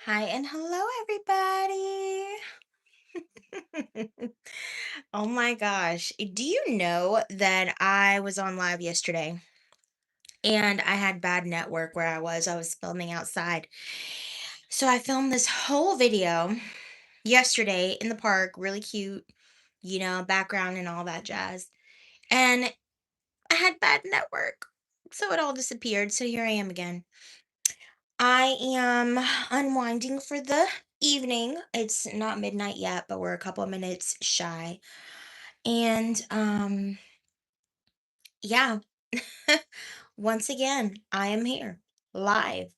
Hi and hello, everybody. Oh my gosh. Do you know that I was on live yesterday and I had bad network where I was? I was filming outside. So I filmed this whole video yesterday in the park, really cute, background and all that jazz. And I had bad network. So it all disappeared. So here I am again. I am unwinding for the evening. It's not midnight yet, but we're a couple of minutes shy. And yeah. Once again, I am here live.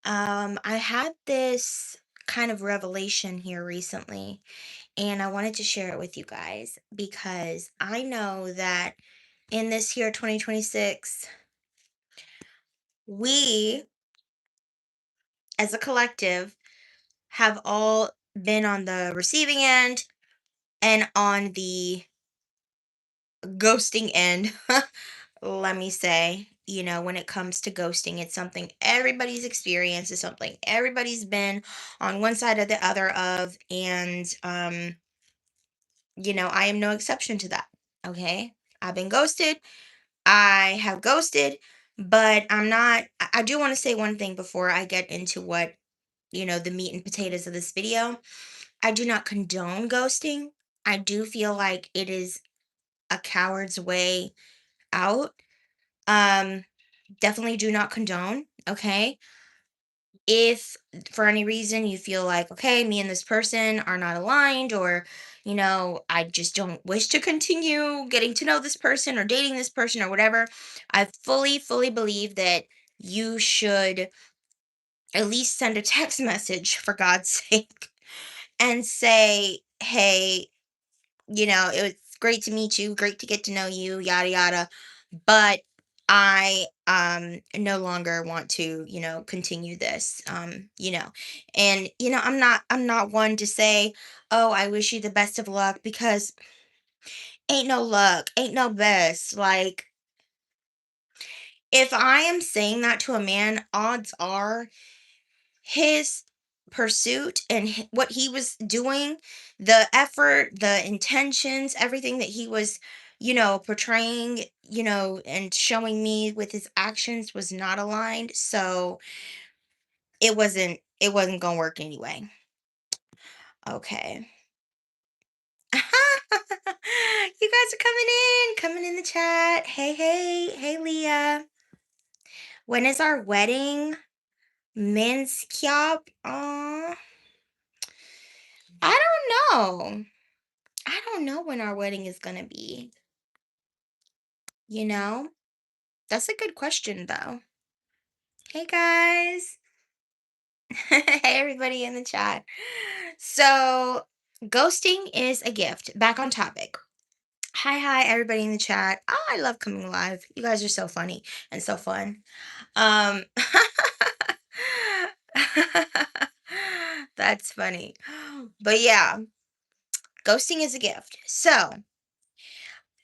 I had this kind of revelation here recently, and I wanted to share it with you guys because I know that in this year 2026, we as a collective have all been on the receiving end and on the ghosting end, let me say, when it comes to ghosting, it's something everybody's experienced, it's something everybody's been on one side or the other of. And, I am no exception to that. Okay. I've been ghosted. I have ghosted, but I do want to say one thing before I get into what, the meat and potatoes of this video. I do not condone ghosting. I do feel like it is a coward's way out. Um, Definitely do not condone, okay? If for any reason you feel like, okay, me and this person are not aligned, or, I just don't wish to continue getting to know this person or dating this person or whatever, I fully believe that you should at least send a text message for God's sake and say, hey, it was great to meet you, great to get to know you, yada yada. But I no longer want to, continue this. And I'm not one to say, "Oh, I wish you the best of luck," because ain't no luck, ain't no best. Like, if I am saying that to a man, odds are his pursuit and what he was doing, the effort, the intentions, everything that he was, portraying, and showing me with his actions was not aligned. So it wasn't gonna work anyway. Okay. You guys are coming in the chat. Hey, Leah. When is our wedding? Men's Kyop? I don't know. I don't know when our wedding is gonna be, you know? That's a good question though. Hey guys. Hey everybody in the chat. So, ghosting is a gift. Back on topic. Hi everybody in the chat. Oh, I love coming live. You guys are so funny and so fun. Um That's funny. But yeah, ghosting is a gift. So,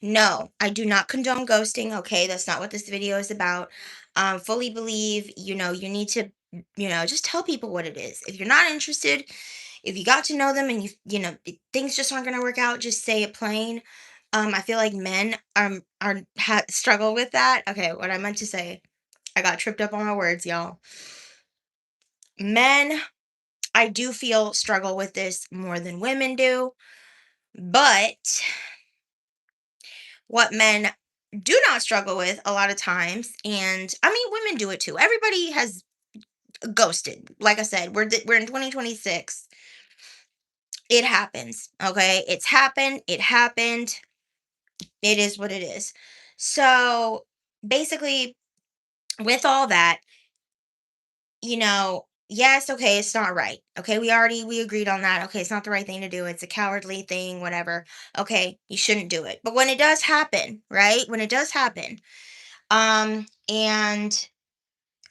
no, I do not condone ghosting. Okay, that's not what this video is about. Fully believe, you need to, just tell people what it is. If you're not interested, if you got to know them and things just aren't going to work out, just say it plain. I feel like men struggle with that. Okay, what I meant to say, I got tripped up on my words, y'all. Men, I do feel struggle with this more than women do, but what men do not struggle with a lot of times, and I mean women do it too. Everybody has ghosted. Like I said, we're in 2026. It happens. Okay? It's happened. It happened. It is what it is. So, basically, with all that, yes, okay, it's not right. Okay, we agreed on that. Okay, it's not the right thing to do. It's a cowardly thing, whatever. Okay, you shouldn't do it. But when it does happen, right? When it does happen, and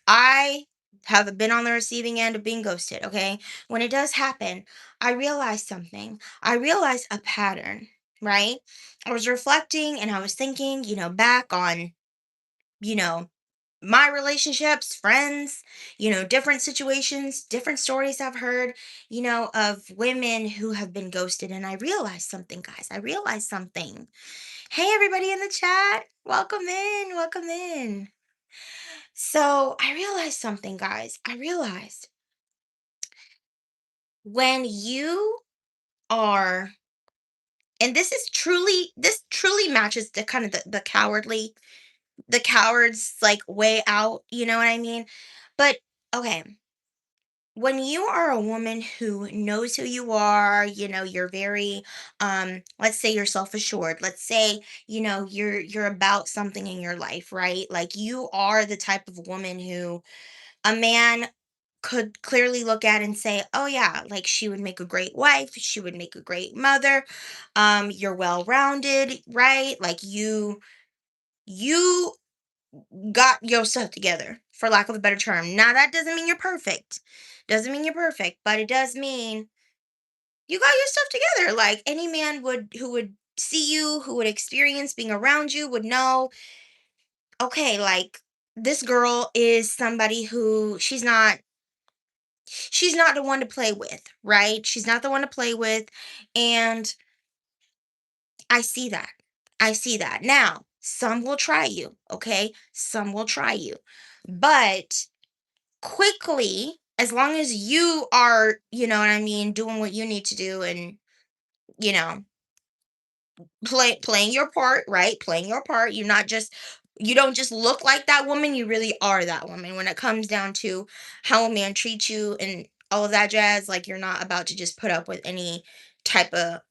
I have been on the receiving end of being ghosted, okay? When it does happen, I realized something. I realized a pattern, right? I was reflecting and I was thinking, back on, you know, my relationships, friends, different situations, different stories I've heard, of women who have been ghosted. And I realized something, guys. I realized something. Hey, everybody in the chat. Welcome in. Welcome in. So I realized something, guys. I realized when you are, and this truly matches the kind of the coward's like way out, you know what I mean? But okay, when you are a woman who knows who you are, you're very let's say you're self-assured. Let's say, you're about something in your life, right? Like you are the type of woman who a man could clearly look at and say, "Oh yeah, like she would make a great wife, she would make a great mother. You're well-rounded, right? Like you got your stuff together, for lack of a better term. Now that doesn't mean you're perfect. Doesn't mean you're perfect, but it does mean you got your stuff together. Like any man would who would see you, who would experience being around you would know, okay, like this girl is somebody who she's not the one to play with, right? She's not the one to play with. And I see that. I see that. Now, some will try you, okay? Some will try you. But quickly, as long as you are, you know what I mean, doing what you need to do and, you know, playing your part, right? Playing your part. You don't just look like that woman, you really are that woman when it comes down to how a man treats you and all of that jazz. Like you're not about to just put up with any type of,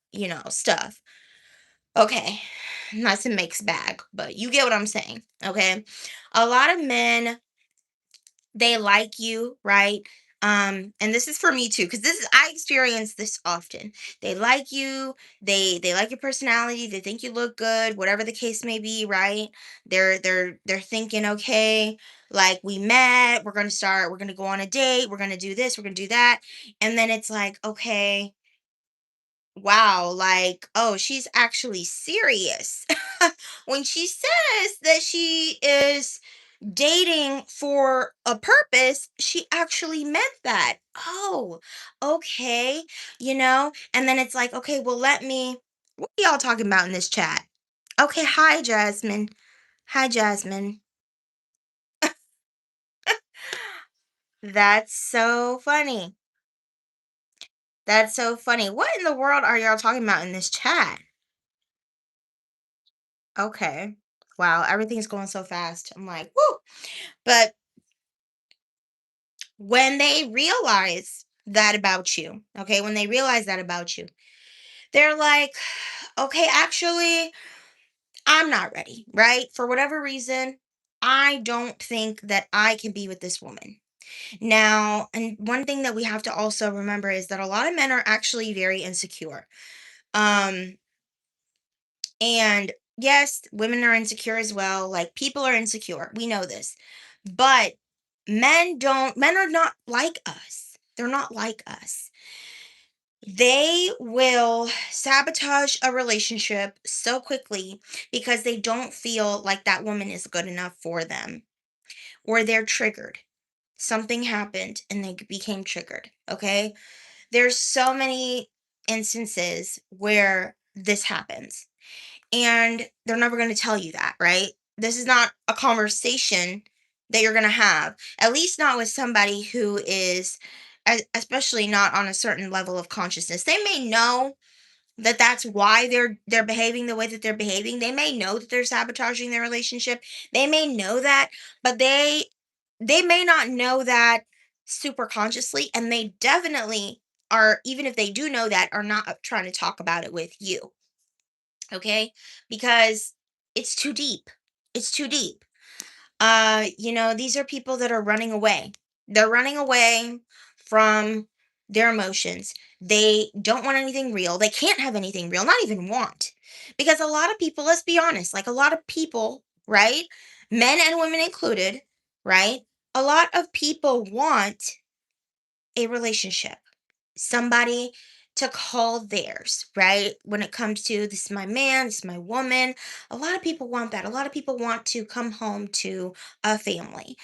stuff. Okay. That's a mixed bag, but you get what I'm saying. Okay. A lot of men, they like you, right? And this is for me too, because this is I experience this often. They like you, they like your personality, they think you look good, whatever the case may be, right? They're thinking, okay, like we met, we're gonna go on a date, we're gonna do this, we're gonna do that. And then it's like, okay, wow, like, oh, she's actually serious. When she says that she is dating for a purpose, she actually meant that. Oh, okay. And then it's like, okay, well, what are y'all talking about in this chat? Okay, hi, Jasmine. Hi, Jasmine. That's so funny. That's so funny. What in the world are y'all talking about in this chat? Okay. Wow, everything's going so fast. I'm like, whoo. But when they realize that about you, okay, when they realize that about you, they're like, okay, actually, I'm not ready, right? For whatever reason, I don't think that I can be with this woman. Now, and one thing that we have to also remember is that a lot of men are actually very insecure. Um, and yes, women are insecure as well. Like people are insecure. We know this. But men are not like us. They're not like us. They will sabotage a relationship so quickly because they don't feel like that woman is good enough for them, or they're triggered. Something happened and they became triggered. Okay. There's so many instances where this happens, and they're never going to tell you that, right? This is not a conversation that you're going to have, at least not with somebody who is, especially not on a certain level of consciousness. They may know that that's why they're behaving the way that they're behaving. They may know that they're sabotaging their relationship. They may know that, but they may not know that super consciously, and they definitely are, even if they do know that, are not trying to talk about it with you, okay? Because it's too deep. It's too deep. These are people that are running away. They're running away from their emotions. They don't want anything real. They can't have anything real, not even want. Because a lot of people, let's be honest, like a lot of people, right? Men and women included, right? A lot of people want a relationship, somebody to call theirs, right? When it comes to this is my man, this is my woman. A lot of people want that. A lot of people want to come home to a family,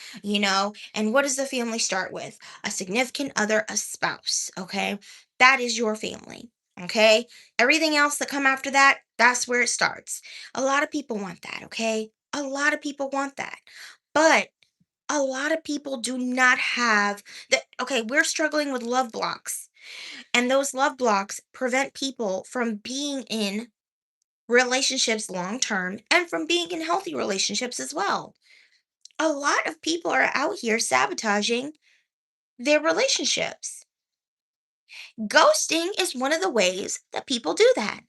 And what does the family start with? A significant other, a spouse, okay? That is your family, okay? Everything else that come after that, that's where it starts. A lot of people want that, okay? A lot of people want that. But a lot of people do not have that. Okay, we're struggling with love blocks, and those love blocks prevent people from being in relationships long term and from being in healthy relationships as well. A lot of people are out here sabotaging their relationships. Ghosting is one of the ways that people do that.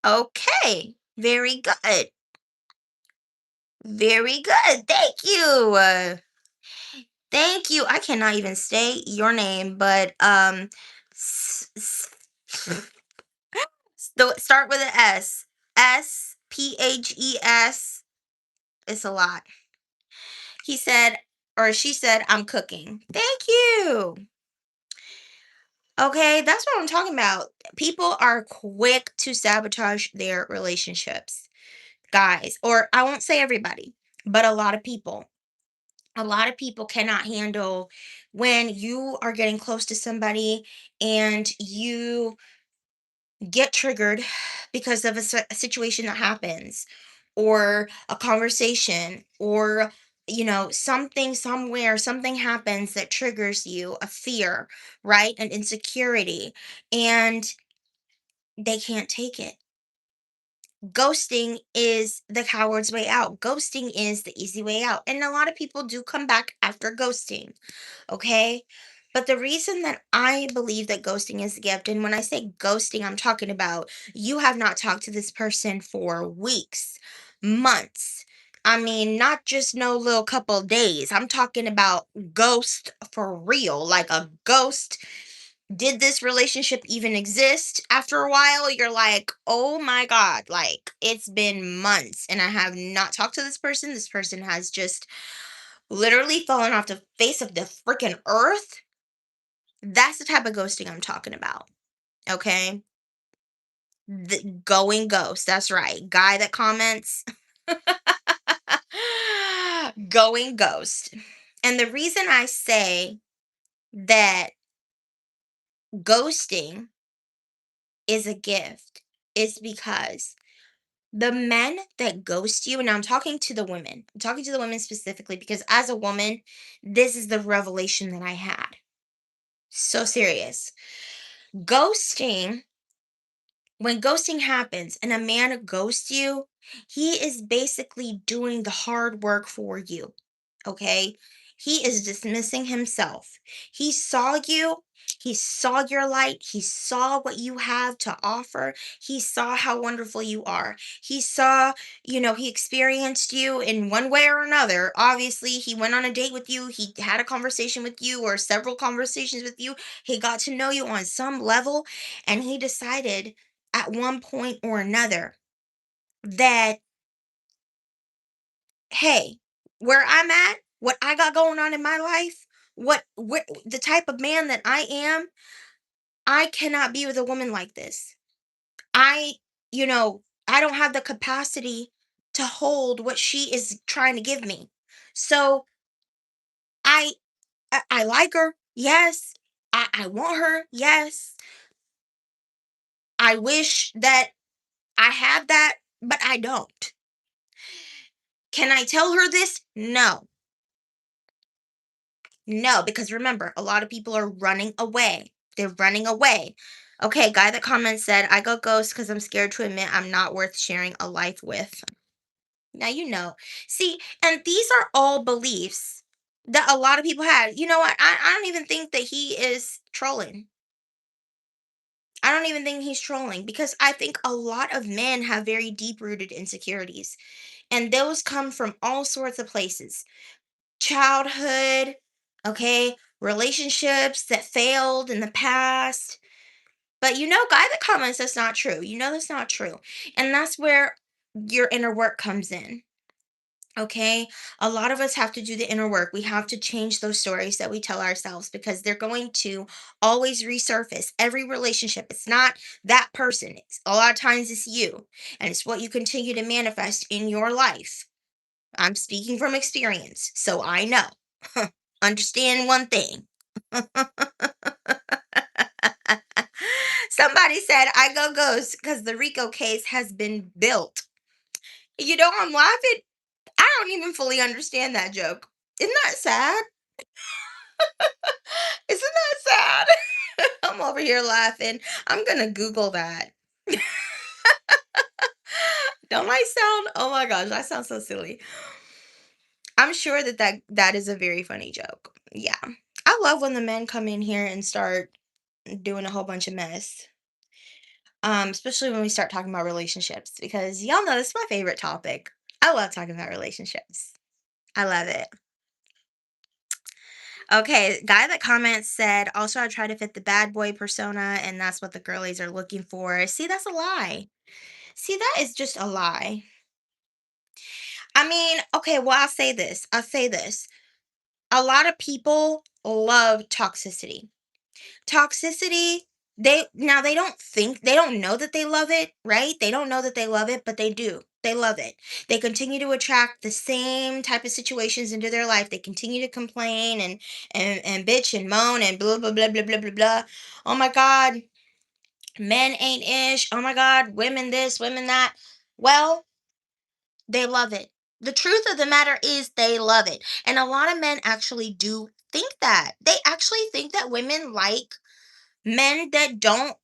Okay, very good. Very good. Thank you. Thank you. I cannot even say your name, but start with an S. Sphes. It's a lot. He said, or she said, I'm cooking. Thank you. Okay, that's what I'm talking about. People are quick to sabotage their relationships, guys, or I won't say everybody, but a lot of people. A lot of people cannot handle when you are getting close to somebody and you get triggered because of a situation that happens, or a conversation, or something somewhere, something happens that triggers you, a fear, right, an insecurity, and they can't take it. Ghosting is the coward's way out. Ghosting is the easy way out, and a lot of people do come back after ghosting, okay? But the reason that I believe that ghosting is a gift, and when I say ghosting, I'm talking about you have not talked to this person for weeks, months. I mean, not just no little couple days. I'm talking about ghost for real, like a ghost. Did this relationship even exist? After a while, you're like, oh my God, like it's been months and I have not talked to this person. This person has just literally fallen off the face of the freaking earth. That's the type of ghosting I'm talking about. Okay. The going ghost. That's right. Guy that comments, going ghost. And the reason I say that ghosting is a gift is because the men that ghost you, and I'm talking to the women, I'm talking to the women specifically because as a woman, this is the revelation that I had. So serious. Ghosting, when ghosting happens and a man ghosts you, he is basically doing the hard work for you. Okay? He is dismissing himself. He saw you, he saw your light, he saw what you have to offer, he saw how wonderful you are. He saw, he experienced you in one way or another. Obviously, he went on a date with you, he had a conversation with you, or several conversations with you. He got to know you on some level, and he decided at one point or another that, hey, where I'm at, what I got going on in my life, the type of man that I am, I cannot be with a woman like this. I, I don't have the capacity to hold what she is trying to give me. So I I like her. Yes. I want her. Yes. I wish that I had that, but I don't. Can I tell her this? No. No, because remember, a lot of people are running away. They're running away. Okay, guy that comment said, I go ghost because I'm scared to admit I'm not worth sharing a life with. Now you know. See, and these are all beliefs that a lot of people had. You know what? I don't even think that he is trolling. I don't even think he's trolling because I think a lot of men have very deep rooted insecurities. And those come from all sorts of places, childhood, okay, relationships that failed in the past. But guy that comments, that's not true. That's not true. And that's where your inner work comes in. Okay. A lot of us have to do the inner work. We have to change those stories that we tell ourselves because they're going to always resurface. Every relationship, it's not that person. It's a lot of times it's you. And it's what you continue to manifest in your life. I'm speaking from experience, so I know. Understand one thing. Somebody said I go ghost because the Rico case has been built. I'm laughing. I don't even fully understand that joke. Isn't that sad? Isn't that sad? I'm over here laughing. I'm gonna Google that. Don't I sound? Oh my gosh, I sound so silly. I'm sure that is a very funny joke. Yeah, I love when the men come in here and start doing a whole bunch of mess. Especially when we start talking about relationships, because y'all know this is my favorite topic. I love talking about relationships. I love it. Okay, guy that comments said, also I try to fit the bad boy persona, and that's what the girlies are looking for. See, that's a lie. See, that is just a lie. I mean, okay, well, I'll say this. I'll say this. A lot of people love toxicity. Toxicity, they don't know that they love it, right? They don't know that they love it, but they do. They love it. They continue to attract the same type of situations into their life. They continue to complain and bitch and moan and blah blah blah blah blah blah blah. Oh my god, men ain't ish. Oh my god, women this, women that. Well, they love it. The truth of the matter is they love it. And a lot of men actually do think that. They actually think that women like men that don't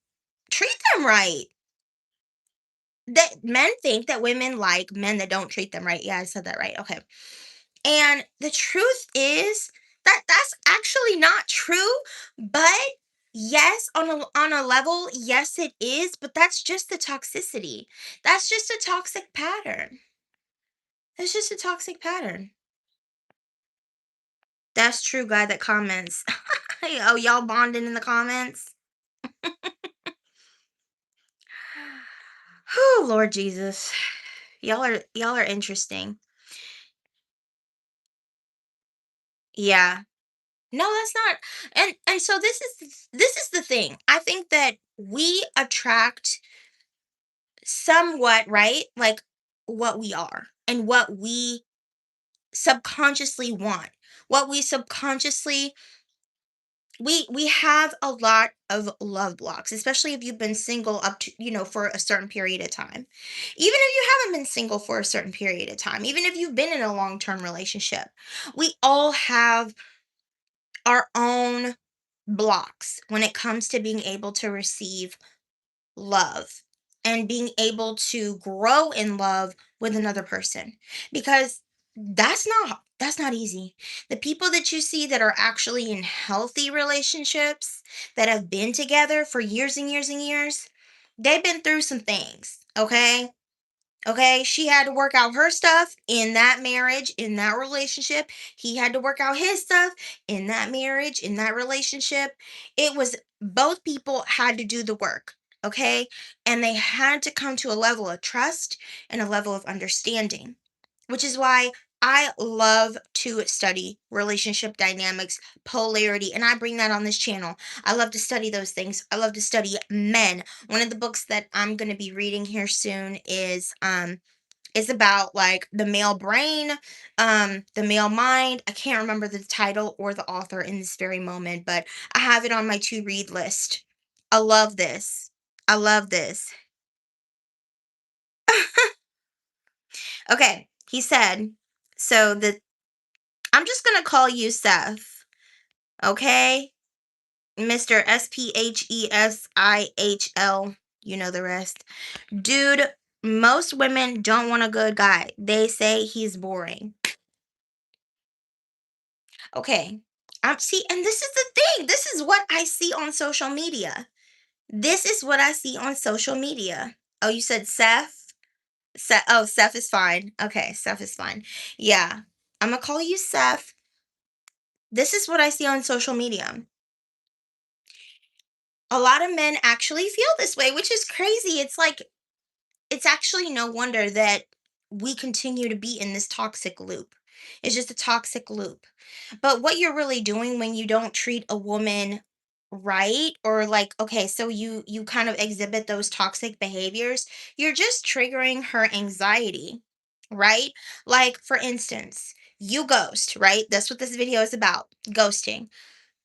treat them right. That men think that women like men that don't treat them right. Yeah, I said that right. Okay. And the truth is that that's actually not true, but yes, on a level, yes it is, but that's just the toxicity. That's just a toxic pattern. It's just a toxic pattern. That's true, guy that comments. Oh, y'all bonding in the comments? Oh, Lord Jesus. Y'all are interesting. Yeah. No, that's not. And so this is the thing. I think that we attract somewhat, right? Like what we are and what we subconsciously want. What we subconsciously we have a lot of love blocks, especially if you've been single up to, for a certain period of time. Even if you haven't been single for a certain period of time, even if you've been in a long-term relationship, we all have our own blocks when it comes to being able to receive love and being able to grow in love with another person, because that's not easy. The people that you see that are actually in healthy relationships, that have been together for years and years and years, they've been through some things, okay? Okay, she had to work out her stuff in that marriage, in that relationship. He had to work out his stuff in that marriage, in that relationship. It was both people had to do the work, okay? And they had to come to a level of trust and a level of understanding, which is why I love to study relationship dynamics, polarity, and I bring that on this channel. I love to study those things. I love to study men. One of the books that I'm going to be reading here soon is about like the male brain, the male mind. I can't remember the title or the author in this very moment, but I have it on my to read list. I love this. I love this. Okay, he said, so the I'm just gonna call you Seth, okay? Mr. Spheshihl. You know the rest. Dude, most women don't want a good guy. They say he's boring. Okay. See, and this is the thing. This is what I see on social media. This is what I see on social media. Oh, you said Seth? Seth, oh, Seth is fine. Okay, Seth is fine. Yeah. I'm gonna call you Seth. This is what I see on social media. A lot of men actually feel this way, which is crazy. It's like, it's actually no wonder that we continue to be in this toxic loop. It's just a toxic loop. But what you're really doing when you don't treat a woman right, or like, okay, so you kind of exhibit those toxic behaviors, you're just triggering her anxiety, right? Like, for instance, you ghost, right? That's what this video is about, ghosting.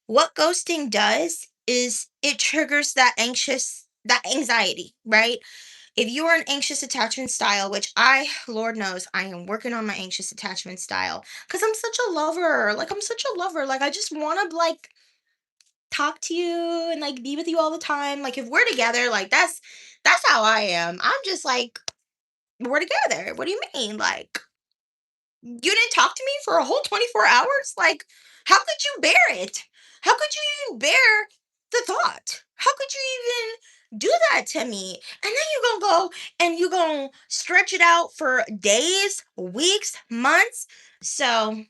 What ghosting does is it triggers that anxiety, right? If you are an anxious attachment style, which Lord knows, I am working on my anxious attachment style because I'm such a lover. Like, I'm such a lover. Like, I just want to, like, talk to you and, like, be with you all the time. Like, if we're together, like, that's how I am. I'm just like, we're together. What do you mean? Like, you didn't talk to me for a whole 24 hours? Like, how could you bear it? How could you even bear the thought? How could you even do that to me? And then you're gonna go and you're gonna stretch it out for days, weeks, months. So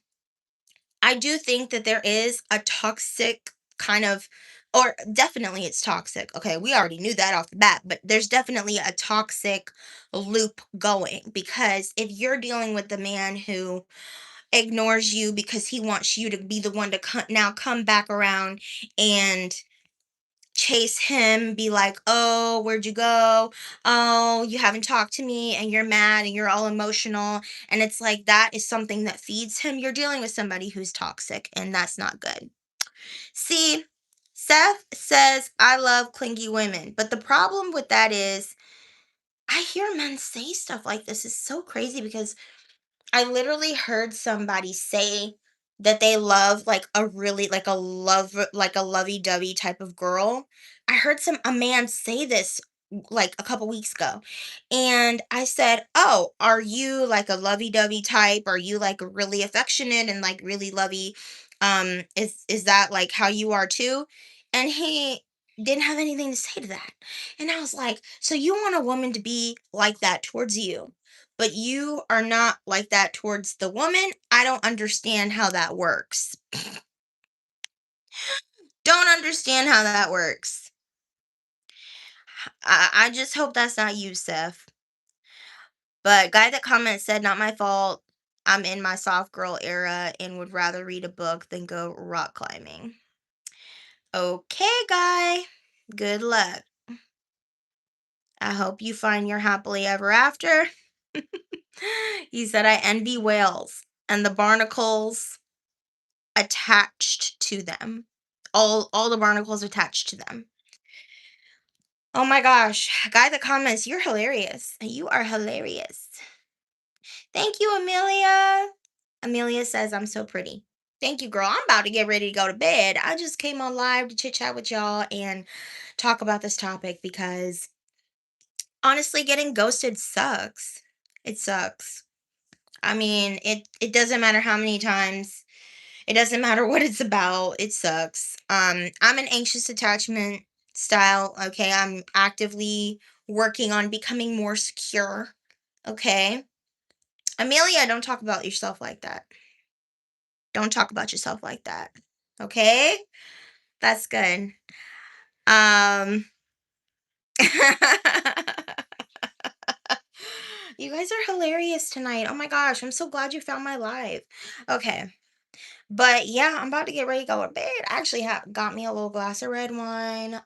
I do think that there is a toxic kind of, or definitely it's toxic. Okay, we already knew that off the bat, but there's definitely a toxic loop going, because if you're dealing with the man who ignores you because he wants you to be the one to now come back around and chase him, be like, oh, where'd you go? Oh, you haven't talked to me, and you're mad and you're all emotional. And it's like that is something that feeds him. You're dealing with somebody who's toxic, and that's not good. See, Seth says, I love clingy women. But the problem with that is, I hear men say stuff like this. Is so crazy because I literally heard somebody say that they love, like, a really, like a lovey-dovey type of girl. I heard a man say this, like, a couple weeks ago. And I said, "Oh, are you like a lovey-dovey type? Are you like really affectionate and like really lovey? Is that like how you are too?" And he didn't have anything to say to that. And I was like, "So you want a woman to be like that towards you, but you are not like that towards the woman? I don't understand how that works." Don't understand how that works. I just hope that's not you, Seth. But guy that comment said, not my fault. I'm in my soft girl era and would rather read a book than go rock climbing. Okay, guy. Good luck. I hope you find your happily ever after. He said, I envy whales and the barnacles attached to them. All the barnacles attached to them. Oh my gosh. Guy that comments, you're hilarious. You are hilarious. Thank you, Amelia. Amelia says, I'm so pretty. Thank you, girl. I'm about to get ready to go to bed. I just came on live to chit chat with y'all and talk about this topic because honestly, getting ghosted sucks. It sucks. I mean, it doesn't matter how many times. It doesn't matter what it's about. It sucks. I'm an anxious attachment style. Okay, I'm actively working on becoming more secure. Okay, Amelia, don't talk about yourself like that. Don't talk about yourself like that. Okay? That's good. Um You guys are hilarious tonight. Oh my gosh, I'm so glad you found my live. Okay. But yeah, I'm about to get ready to go to bed. I actually have got me a little glass of red wine.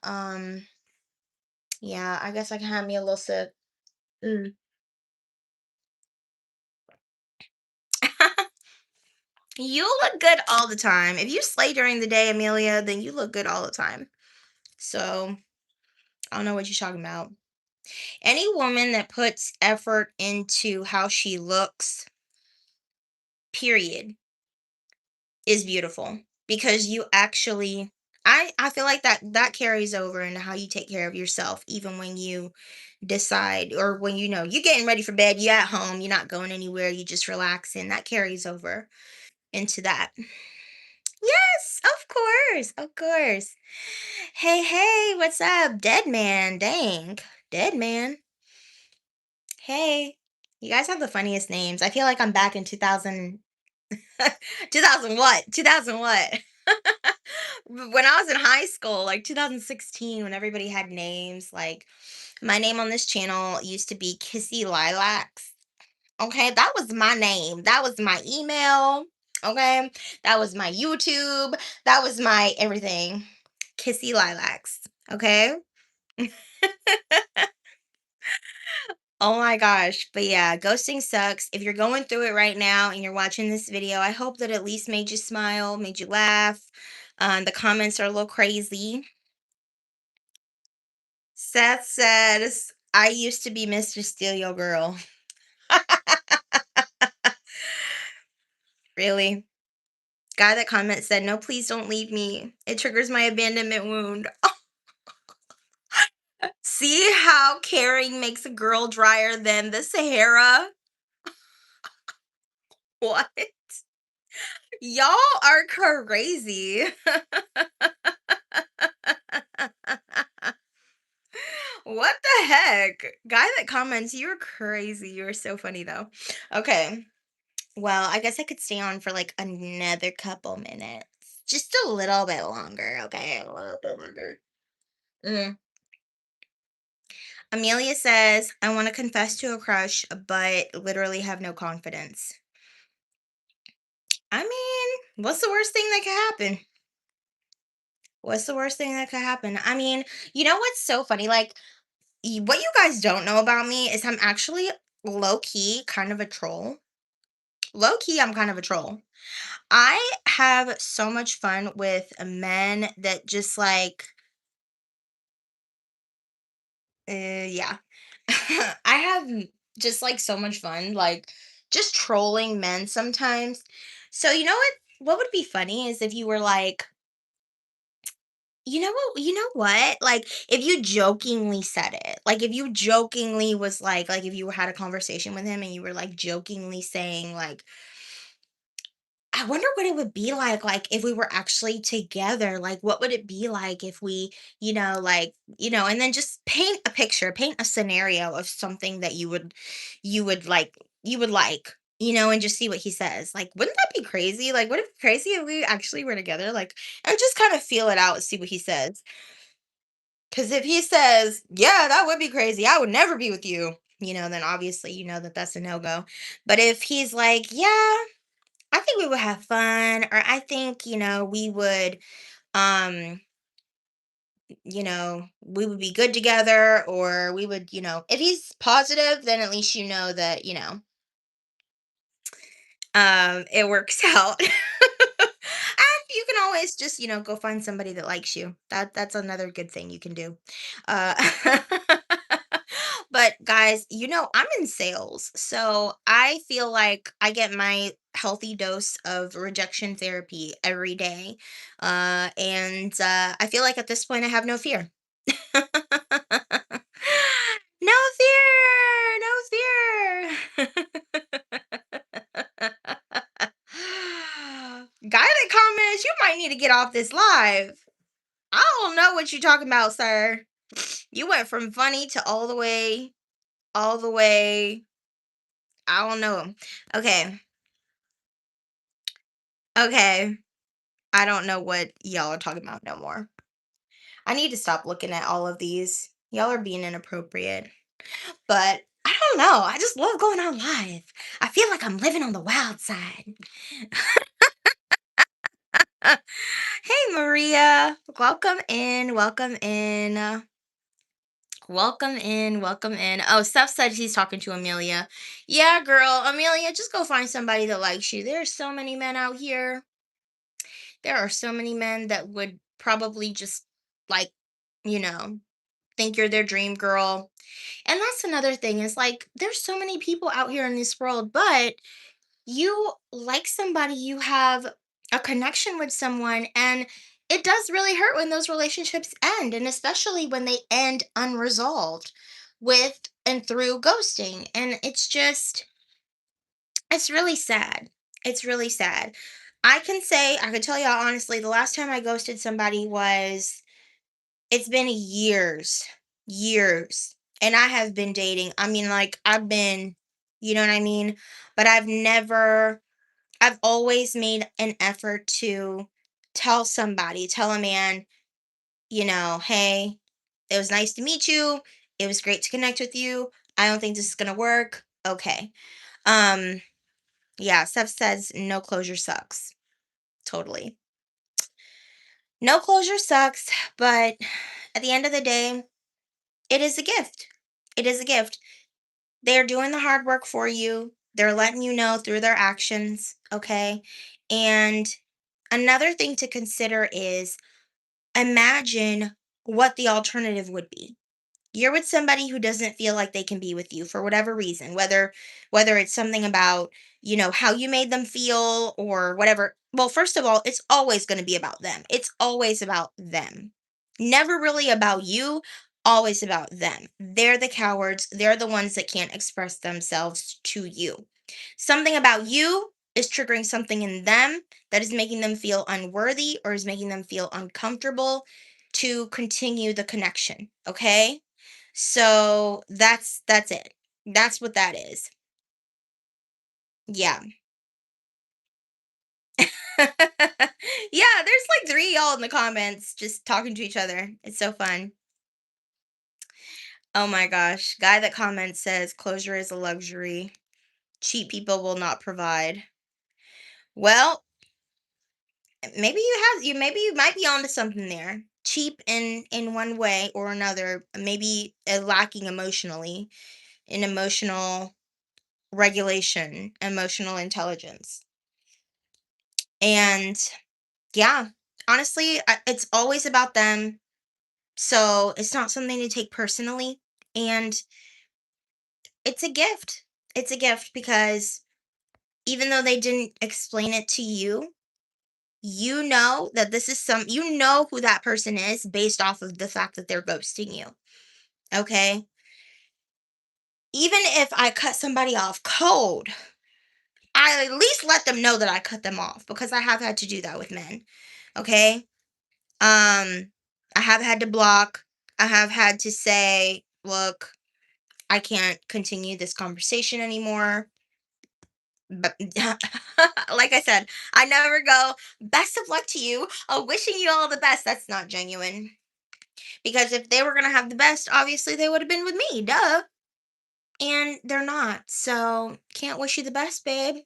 Yeah, I guess I can have me a little sip. Mm. You look good all the time. If you slay during the day, Amelia, then you look good all the time. So I don't know what you're talking about. Any woman that puts effort into how she looks, period, is beautiful, because you actually, I feel like that carries over into how you take care of yourself, even when you decide, or when you know you're getting ready for bed, you're at home, you're not going anywhere, you just relaxing. That carries over into that. Yes, of course, of course. Hey, hey, what's up, dead man? Dang, dead man. Hey, you guys have the funniest names. I feel like I'm back in 2000. 2000 what? 2000 what? When I was in high school, like 2016, when everybody had names, like my name on this channel used to be Kissy Lilacs. Okay, that was my name. That was my email. Okay, that was my YouTube. That was my everything. Kissy Lilacs. Okay. Oh my gosh. But yeah, ghosting sucks. If you're going through it right now and you're watching this video, I hope that at least made you smile, made you laugh. The comments are a little crazy. Seth says, I used to be Mr. Steal Your Girl. Really? Guy that comment said, no, please don't leave me. It triggers my abandonment wound. See how caring makes a girl drier than the Sahara? What? Y'all are crazy. What the heck? Guy that comments, you're crazy. You're so funny though. Okay. Well, I guess I could stay on for like another couple minutes. Just a little bit longer, okay? A little bit longer. Mm. Amelia says, I want to confess to a crush, but literally have no confidence. I mean, what's the worst thing that could happen? What's the worst thing that could happen? I mean, you know what's so funny? Like, what you guys don't know about me is I'm actually low key kind of a troll. Low key, I'm kind of a troll. I have so much fun with men that just like, yeah. I have just like so much fun, like just trolling men sometimes. So, you know what? What would be funny is if you were like, you know what? You know what? Like if you jokingly said it, like if you jokingly was like if you had a conversation with him and you were like jokingly saying like, I wonder what it would be like if we were actually together. Like, what would it be like if we, and then just paint a picture, paint a scenario of something that you would and just see what he says. Like, wouldn't that be crazy? Like, would it be crazy if we actually were together? Like, and just kind of feel it out, see what he says. Because if he says, yeah, that would be crazy, I would never be with you, then obviously you know that that's a no go. But if he's like, yeah, I think we would have fun, or I think, we would, um, we would be good together, or we would, if he's positive, then at least you know that, it works out. And you can always just, go find somebody that likes you. That's another good thing you can do. Uh, but guys, I'm in sales, so I feel like I get my healthy dose of rejection therapy every day. And I feel like at this point I have no fear. No fear, no fear. Guy that comments, you might need to get off this live. I don't know what you're talking about, sir. You went from funny to all the way. I don't know. Okay. Okay. I don't know what y'all are talking about no more. I need to stop looking at all of these. Y'all are being inappropriate. But I don't know. I just love going on live. I feel like I'm living on the wild side. Hey, Maria. Welcome in. Welcome in. Welcome in. Welcome in. Oh, Steph said he's talking to Amelia. Yeah, girl. Amelia, just go find somebody that likes you. There's so many men out here. There are so many men that would probably just like, you know, think you're their dream girl. And that's another thing is like, there's so many people out here in this world, but you like somebody, you have a connection with someone, and it does really hurt when those relationships end, and especially when they end unresolved with and through ghosting. And it's really sad. It's really sad. I could tell y'all honestly, the last time I ghosted somebody was, it's been years, years. And I have been dating. I mean, like, you know what I mean? But I've always made an effort to tell a man, hey, it was nice to meet you. It was great to connect with you. I don't think this is going to work. Okay. Um, yeah, Steph says no closure sucks. Totally. No closure sucks, but at the end of the day, it is a gift. It is a gift. They're doing the hard work for you. They're letting you know through their actions, okay? And another thing to consider is imagine what the alternative would be. You're with somebody who doesn't feel like they can be with you for whatever reason, whether it's something about, how you made them feel or whatever. Well, first of all, it's always going to be about them. It's always about them. Never really about you, always about them. They're the cowards. They're the ones that can't express themselves to you. Something about you is triggering something in them that is making them feel unworthy or is making them feel uncomfortable to continue the connection, okay? So that's it. That's what that is. Yeah. Yeah, there's like three y'all in the comments just talking to each other. It's so fun. Oh my gosh. Guy that comments says closure is a luxury. Cheap people will not provide. Well, maybe you might be onto something there. Cheap in one way or another, maybe lacking emotionally in emotional regulation, emotional intelligence. And yeah, honestly, it's always about them. So it's not something to take personally. And it's a gift. It's a gift because even though they didn't explain it to you, you know that you know who that person is based off of the fact that they're ghosting you. Okay. Even if I cut somebody off cold, I at least let them know that I cut them off because I have had to do that with men. Okay. I have had to block. I have had to say, look, I can't continue this conversation anymore. But like I said, I never go, best of luck to you. Oh, wishing you all the best. That's not genuine. Because if they were going to have the best, obviously they would have been with me. Duh. And they're not. So can't wish you the best, babe.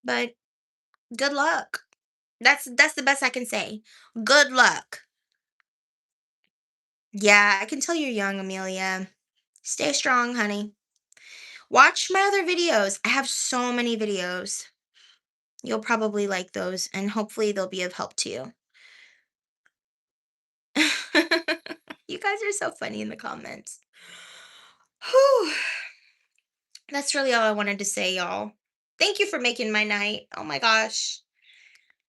But good luck. That's the best I can say. Good luck. Yeah, I can tell you're young, Amelia. Stay strong, honey. Watch my other videos. I have so many videos. You'll probably like those, and hopefully they'll be of help to you. You guys are so funny in the comments. Whew. That's really all I wanted to say, y'all. Thank you for making my night. Oh my gosh.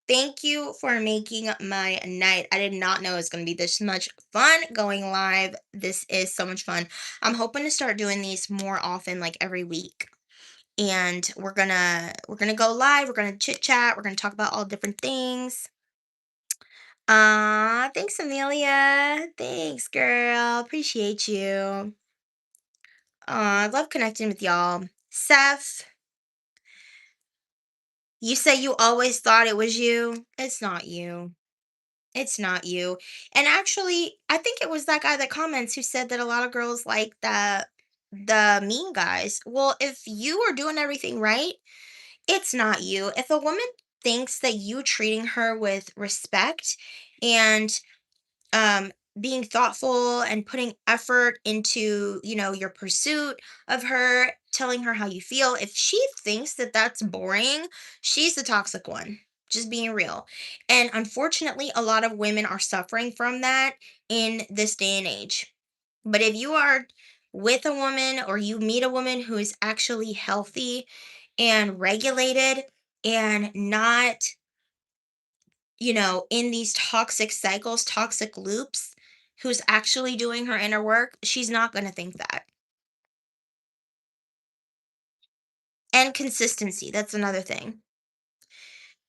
Thank you for making my night. I did not know it was going to be this much fun going live. This is so much fun. I'm hoping to start doing these more often, like every week. And we're gonna go live. We're gonna chit chat. We're gonna talk about all different things. Thanks, Amelia. Thanks, girl. Appreciate you. I love connecting with y'all. Seth, you say you always thought it was you. It's not you. It's not you. And actually, I think it was that guy that comments who said that a lot of girls like the mean guys. Well, if you are doing everything right, it's not you. If a woman thinks that you treating her with respect and um being thoughtful and putting effort into, your pursuit of her, telling her how you feel, if she thinks that that's boring, she's the toxic one. Just being real. And unfortunately, a lot of women are suffering from that in this day and age. But if you are with a woman or you meet a woman who is actually healthy and regulated and not, in these toxic cycles, toxic loops, who's actually doing her inner work, she's not going to think that. And consistency, that's another thing.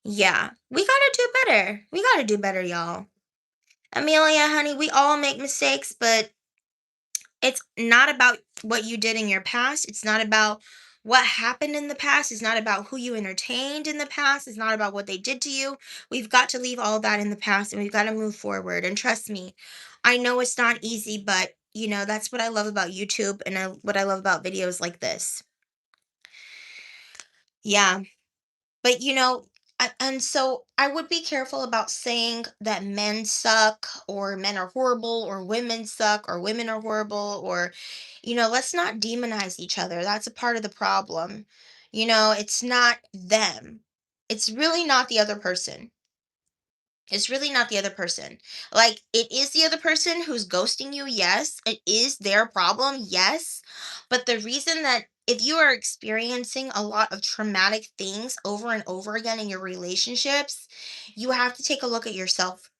Yeah, we got to do better. We got to do better, y'all. Amelia, honey, we all make mistakes, but it's not about what you did in your past. It's not about what happened in the past. It's not about who you entertained in the past. It's not about what they did to you. We've got to leave all that in the past and we've got to move forward. And trust me, I know it's not easy, but that's what I love about YouTube and what I love about videos like this. Yeah. But and so I would be careful about saying that men suck or men are horrible or women suck or women are horrible, or let's not demonize each other. That's a part of the problem. It's not them. It's really not the other person. It's really not the other person. Like, it is the other person who's ghosting you. Yes, it is their problem. Yes. But the reason that if you are experiencing a lot of traumatic things over and over again in your relationships, you have to take a look at yourself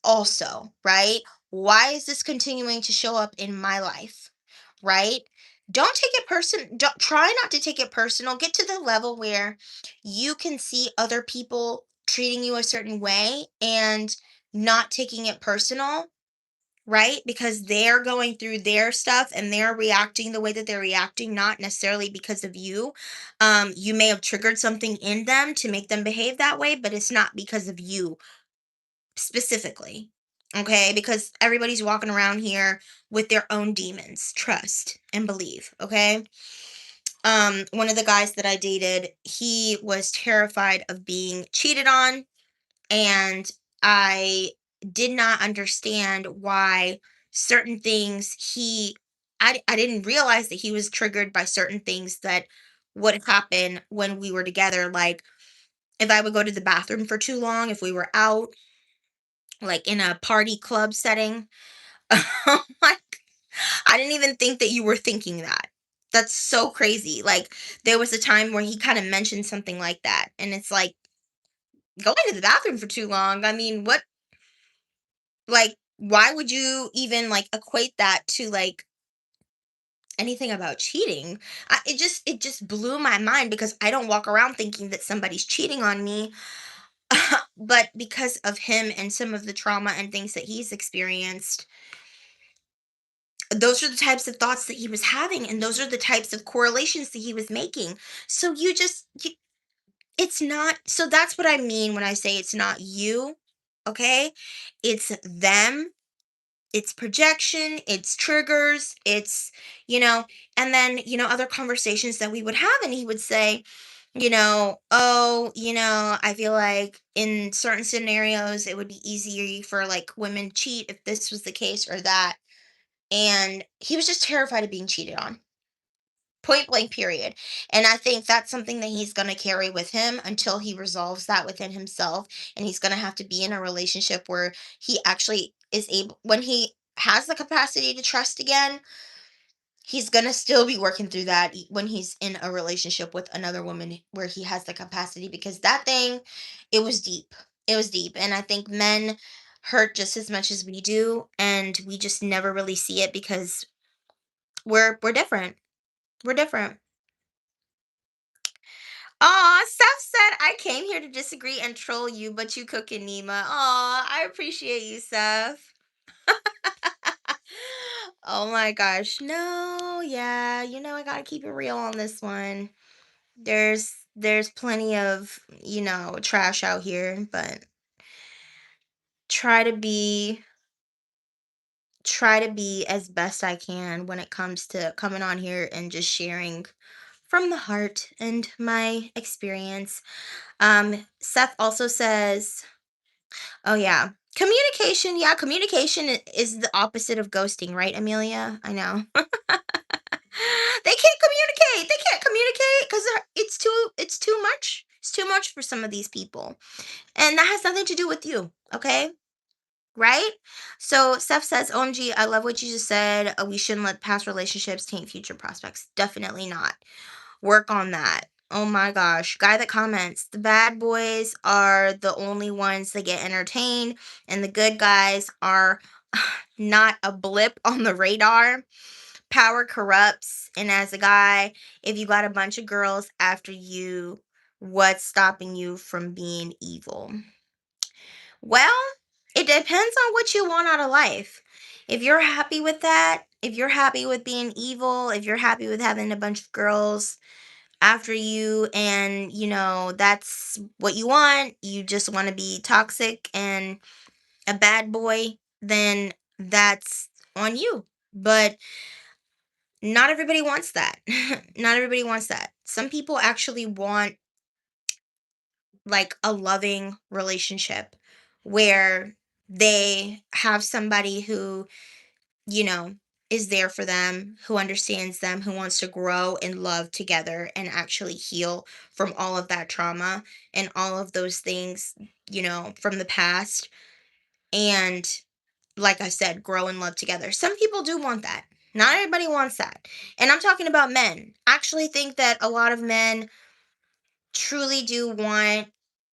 also, right? Why is this continuing to show up in my life? Right? Don't take it don't try not to take it personal. Get to the level where you can see other people treating you a certain way and not taking it personal, right? Because they're going through their stuff and they're reacting the way that they're reacting, not necessarily because of you. You may have triggered something in them to make them behave that way, but it's not because of you specifically. Okay, because everybody's walking around here with their own demons. Trust and believe. Okay. One of the guys that I dated, he was terrified of being cheated on, and I did not understand why certain things I didn't realize that he was triggered by certain things that would happen when we were together. Like, if I would go to the bathroom for too long, if we were out, like in a party club setting. Like, I didn't even think that you were thinking that. That's so crazy. Like, there was a time where he kind of mentioned something like that. And it's like, going to the bathroom for too long. I mean, what, like, why would you even like equate that to like anything about cheating? It just blew my mind because I don't walk around thinking that somebody's cheating on me. But because of him and some of the trauma and things that he's experienced, those are the types of thoughts that he was having, and those are the types of correlations that he was making. So it's not, so that's what I mean when I say it's not you. Okay, it's them, it's projection, it's triggers, it's you know and then other conversations that we would have, and he would say, oh, I feel like in certain scenarios it would be easier for like women to cheat if this was the case or that. And he was just terrified of being cheated on. Point blank, period. And I think that's something that he's going to carry with him until he resolves that within himself. And he's going to have to be in a relationship where he actually is able, when he has the capacity to trust again, he's going to still be working through that when he's in a relationship with another woman where he has the capacity, because that thing, it was deep. It was deep. And I think men hurt just as much as we do. And we just never really see it because we're different. We're different. Aw, Seth said I came here to disagree and troll you, but you cooking Nima. Aw, I appreciate you, Seth. Oh my gosh. No, yeah, I gotta keep it real on this one. There's plenty of, trash out here, but try to be try to be as best I can when it comes to coming on here and just sharing from the heart and my experience. Seth also says, oh yeah, communication. Yeah, communication is the opposite of ghosting, right, Amelia? I know. They can't communicate. They can't communicate because it's too much. It's too much for some of these people. And that has nothing to do with you, okay? Right? So Steph says, OMG, I love what you just said. We shouldn't let past relationships taint future prospects. Definitely not. Work on that. Oh my gosh. Guy that comments, the bad boys are the only ones that get entertained, and the good guys are not a blip on the radar. Power corrupts. And as a guy, if you got a bunch of girls after you, what's stopping you from being evil? Well, it depends on what you want out of life. If you're happy with that, if you're happy with being evil, if you're happy with having a bunch of girls after you, and that's what you want, you just want to be toxic and a bad boy, then that's on you. But not everybody wants that. Not everybody wants that. Some people actually want like a loving relationship where they have somebody who, you know, is there for them, who understands them, who wants to grow and love together and actually heal from all of that trauma and all of those things, from the past. And like I said, grow and love together. Some people do want that. Not everybody wants that. And I'm talking about men. I actually think that a lot of men truly do want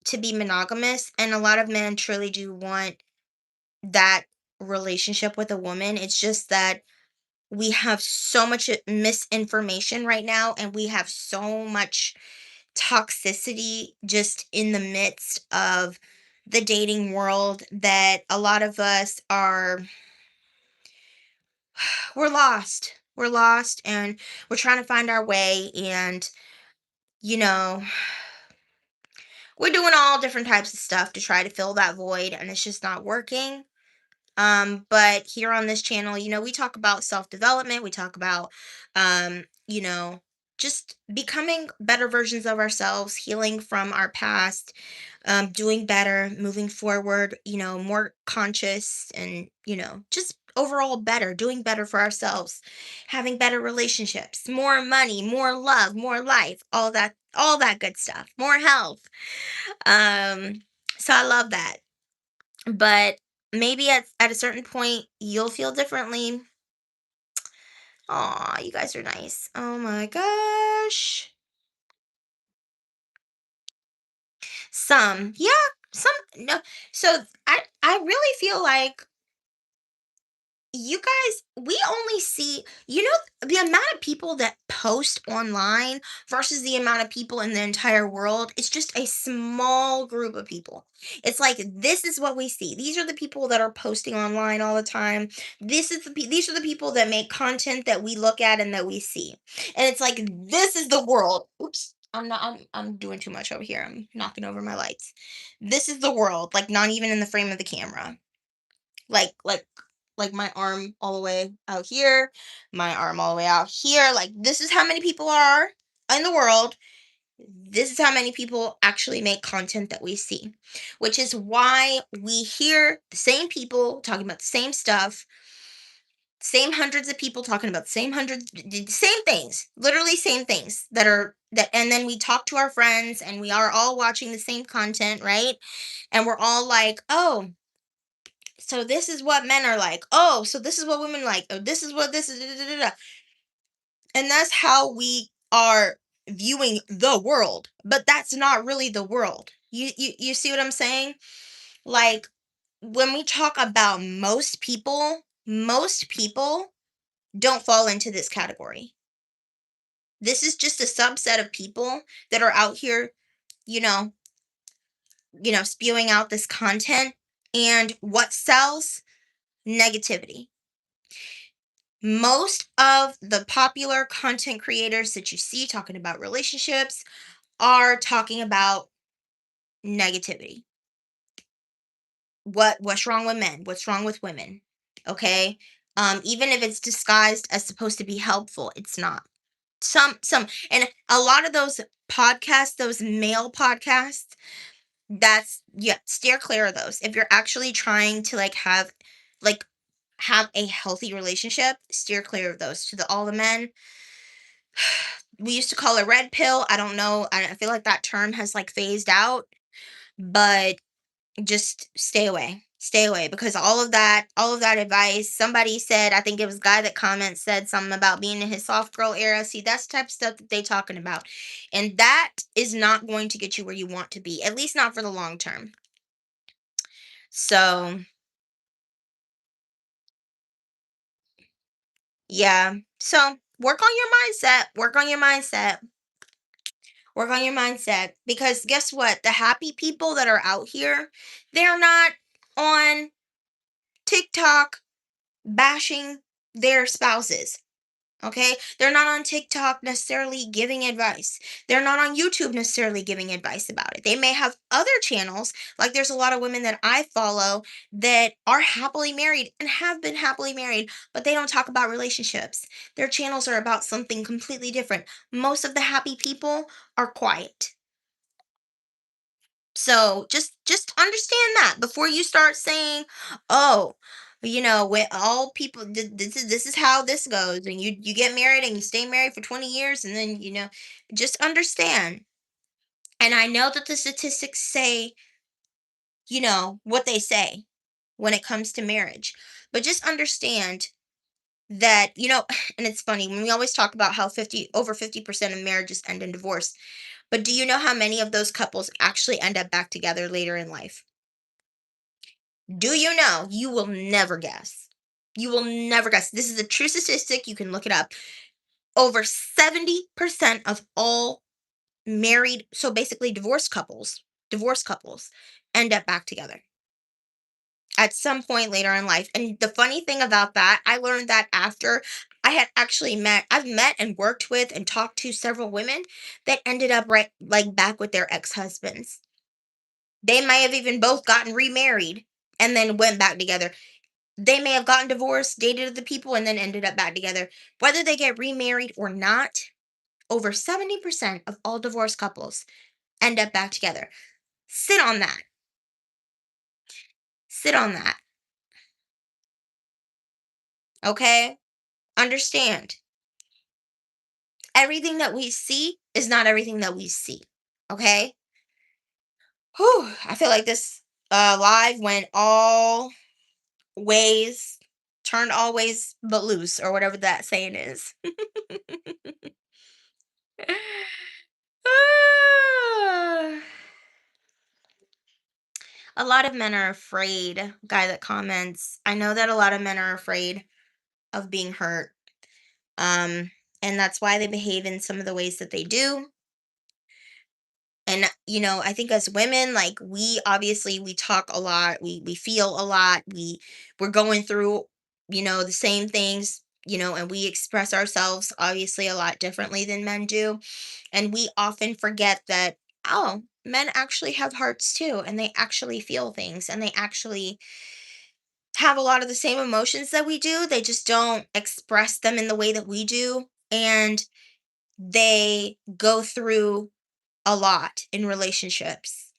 to be monogamous, and a lot of men truly do want that relationship with a woman. It's just that we have so much misinformation right now, and we have so much toxicity just in the midst of the dating world that a lot of us are we're lost. We're lost, and we're trying to find our way, and you know we're doing all different types of stuff to try to fill that void, and it's just not working. But here on this channel, we talk about self-development, we talk about just becoming better versions of ourselves, healing from our past, doing better, moving forward, more conscious, and just overall better, doing better for ourselves, having better relationships, more money, more love, more life, all that good stuff, more health. So I love that. But maybe at a certain point you'll feel differently. Aw, you guys are nice. Oh my gosh. Some, yeah, some no. So I really feel like you guys, we only see, the amount of people that post online versus the amount of people in the entire world. It's just a small group of people. It's like this is what we see. These are the people that are posting online all the time. These are the people that make content that we look at and that we see. And it's like this is the world. Oops. I'm doing too much over here. I'm knocking over my lights. This is the world, like not even in the frame of the camera, like like my arm all the way out here, my arm all the way out here. Like this is how many people are in the world. This is how many people actually make content that we see, which is why we hear the same people talking about the same stuff, same hundreds of people talking about the same things, literally same things and then we talk to our friends and we are all watching the same content, right? And we're all like, oh, so this is what men are like. Oh, so this is what women like. Oh, this is what this is. Da, da, da, da, da. And that's how we are viewing the world. But that's not really the world. You see what I'm saying? Like when we talk about most people don't fall into this category. This is just a subset of people that are out here, you know, spewing out this content, and what sells? Negativity. Most of the popular content creators that you see talking about relationships are talking about negativity. What's wrong with men? What's wrong with women? Okay? Even if it's disguised as supposed to be helpful, it's not. Some and a lot of those podcasts, those male podcasts, that's yeah, steer clear of those. If you're actually trying to like have a healthy relationship, steer clear of those. To all the men, we used to call it red pill. I don't know. I feel like that term has like phased out, but just stay away. Stay away because all of that advice. Somebody said, I think it was a guy that comments said something about being in his soft girl era. See, that's the type of stuff that they talking about. And that is not going to get you where you want to be, at least not for the long term. So, yeah. So, work on your mindset. Work on your mindset. Work on your mindset because guess what? The happy people that are out here, they're not on TikTok bashing their spouses. Okay? They're not on TikTok necessarily giving advice. They're not on YouTube necessarily giving advice about it. They may have other channels, like there's a lot of women that I follow that are happily married and have been happily married, but they don't talk about relationships. Their channels are about something completely different. Most of the happy people are quiet. So just understand that before you start saying, "Oh, when all people this is how this goes," and you get married and you stay married for 20 years, and then just understand. And I know that the statistics say what they say when it comes to marriage, but just understand that and it's funny when we always talk about how 50% of marriages end in divorce. But do you know how many of those couples actually end up back together later in life? Do you know? You will never guess. You will never guess. This is a true statistic. You can look it up. Over 70% of all married, so basically divorced couples end up back together at some point later in life. And the funny thing about that, I learned that after I've met and worked with and talked to several women that ended up right like back with their ex-husbands. They may have even both gotten remarried and then went back together. They may have gotten divorced, dated other people, and then ended up back together. Whether they get remarried or not, over 70% of all divorced couples end up back together. Sit on that. Sit on that. Okay? Understand. Everything that we see is not everything that we see. Okay? Whew, I feel like this live went all ways, turned all ways but loose, or whatever that saying is. Ah. A lot of men are afraid, guy that comments. I know that a lot of men are afraid of being hurt. Um, and that's why they behave in some of the ways that they do. And I think as women, like we obviously we talk a lot, we feel a lot, we're going through, the same things, and we express ourselves obviously a lot differently than men do. And we often forget that, oh, men actually have hearts too, and they actually feel things, and they actually have a lot of the same emotions that we do. They just don't express them in the way that we do. And they go through a lot in relationships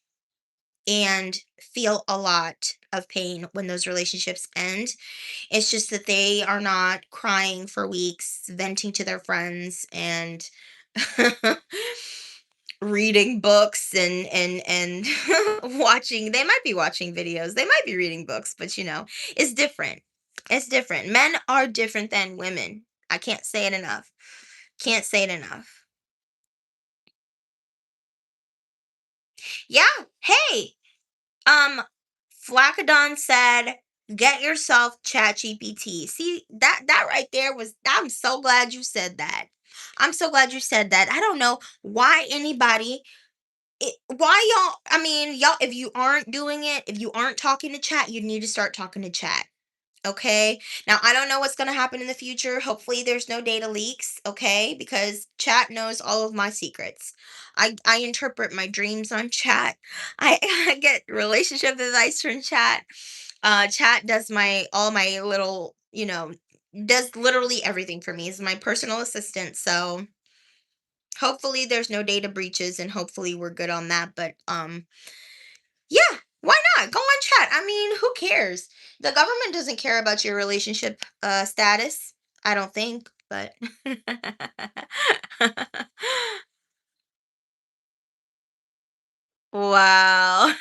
and feel a lot of pain when those relationships end. It's just that they are not crying for weeks, venting to their friends, and reading books and watching. They might be watching videos, they might be reading books, but it's different. It's different. Men are different than women. I can't say it enough. Can't say it enough. Yeah. Hey, um Flacadon said, get yourself chat gpt. See, that right there was, I'm so glad you said that. I'm so glad you said that. I don't know why anybody, why y'all, I mean, y'all, if you aren't doing it, if you aren't talking to chat, you need to start talking to chat. Okay. Now, I don't know what's going to happen in the future. Hopefully, there's no data leaks. Okay. Because chat knows all of my secrets. I interpret my dreams on chat. I get relationship advice from chat. Chat does all my little, does literally everything for me. Is my personal assistant. So hopefully there's no data breaches, and hopefully we're good on that. But yeah, why not? Go on chat. I mean, who cares? The government doesn't care about your relationship status. I don't think, but wow.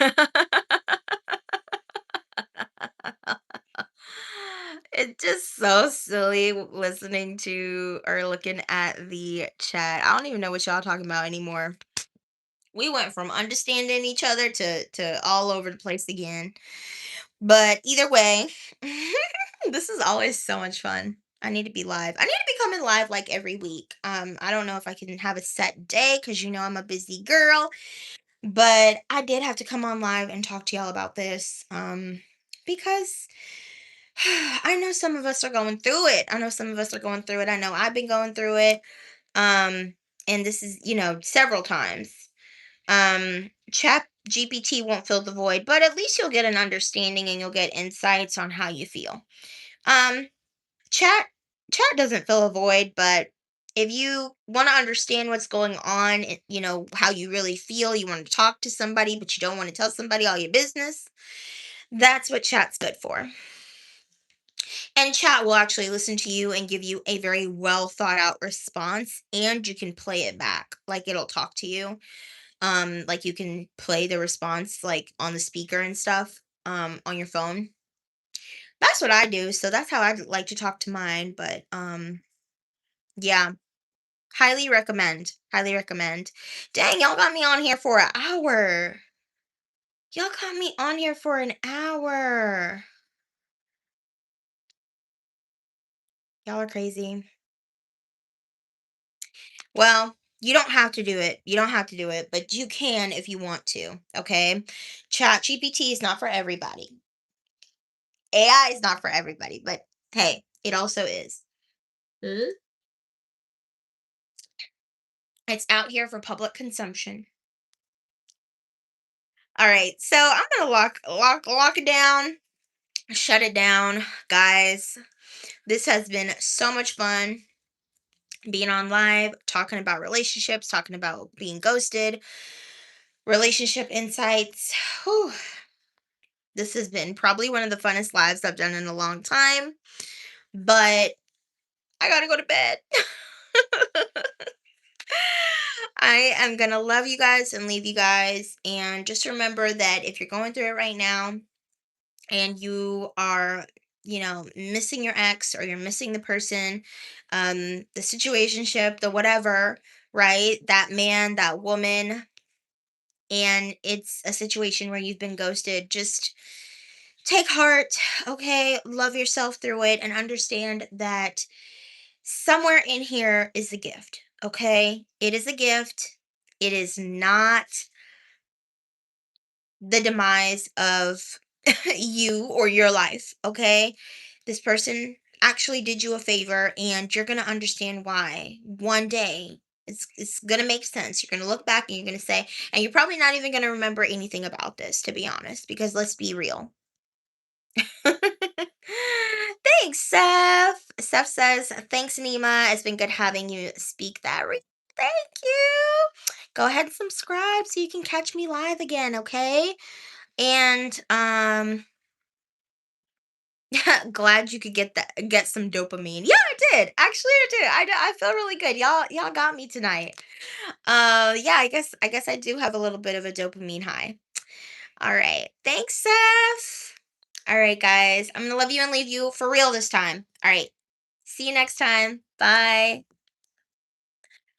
It's just so silly listening to or looking at the chat. I don't even know what y'all talking about anymore. We went from understanding each other to all over the place again. But either way, this is always so much fun. I need to be live. I need to be coming live like every week. I don't know if I can have a set day because I'm a busy girl, but I did have to come on live and talk to y'all about this. Because I know some of us are going through it. I know some of us are going through it. I know I've been going through it. Um, and this is, several times. Chat GPT won't fill the void, but at least you'll get an understanding and you'll get insights on how you feel. Um, chat chat doesn't fill a void, but If you want to understand what's going on, how you really feel, you want to talk to somebody, but you don't want to tell somebody all your business, that's what chat's good for. And chat will actually listen to you and give you a very well thought out response, and you can play it back. Like it'll talk to you. Like you can play the response like on the speaker and stuff on your phone. That's what I do. So that's how I like to talk to mine, but yeah, highly recommend. Highly recommend. Dang, y'all got me on here for an hour. Y'all got me on here for an hour. Y'all are crazy. Well, you don't have to do it. You don't have to do it, but you can if you want to. Okay. Chat GPT is not for everybody. AI is not for everybody, but hey, it also is. Mm. It's out here for public consumption. All right. So I'm gonna lock it down, shut it down, guys. This has been so much fun being on live, talking about relationships, talking about being ghosted, relationship insights. Whew. This has been probably one of the funnest lives I've done in a long time, but I gotta go to bed. I am gonna love you guys and leave you guys. And just remember that if you're going through it right now and you are, missing your ex or you're missing the person, the situationship, the whatever, right? That man, that woman, and it's a situation where you've been ghosted, just take heart, okay? Love yourself through it and understand that somewhere in here is a gift, okay? It is a gift. It is not the demise of you or your life, okay? This person actually did you a favor and you're going to understand why one day. It's going to make sense. You're going to look back and you're going to say, and you're probably not even going to remember anything about this, to be honest, because let's be real. Thanks, Seth. Seth says, thanks, Nima. It's been good having you speak that. Thank you. Go ahead and subscribe so you can catch me live again, okay? And glad you could get some dopamine. Yeah, I did. Actually, I did. I feel really good. Y'all got me tonight. Yeah, I guess I do have a little bit of a dopamine high. All right. Thanks, Seth. All right, guys. I'm going to love you and leave you for real this time. All right. See you next time. Bye.